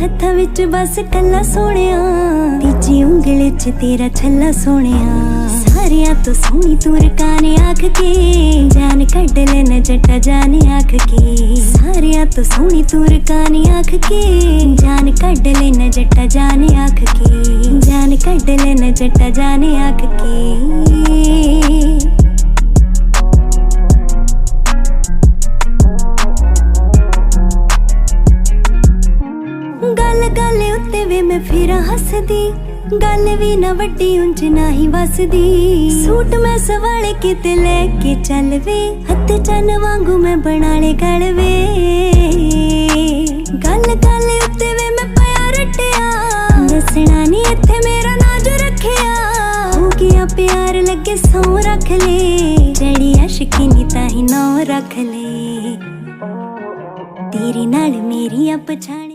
हत्थां विच बस कल्ला सोहणिया, तीजी उंगल च तेरा छल्ला सोहणिया। सारियां तो सोहनी तू रकाने आख के, जान कढ लेना जट्टा जाने आख के। सारियां तो सोहनी तू रकाने आख के, जान कढ लेना जट्टा जाने आख के। जान कढ लेना जट्टा जाने आख के। गल गल उत्ते वे मैं फिर हसदी, गल भी ना वड्डी उंज ना ही वसदी। सूट मैं सवाले किते लेके चल वे, हत्थ चन वांगू मैं बनाले गल वे। गल गल उत्ते वे मैं पया रटिया, दसना नी इत्थे मेरा नाज रखिया। हो गया प्यार लगे सौ रख ले, जड़ी अशकी नी ताही नौ रख ले। तेरे नाल मेरी पछाण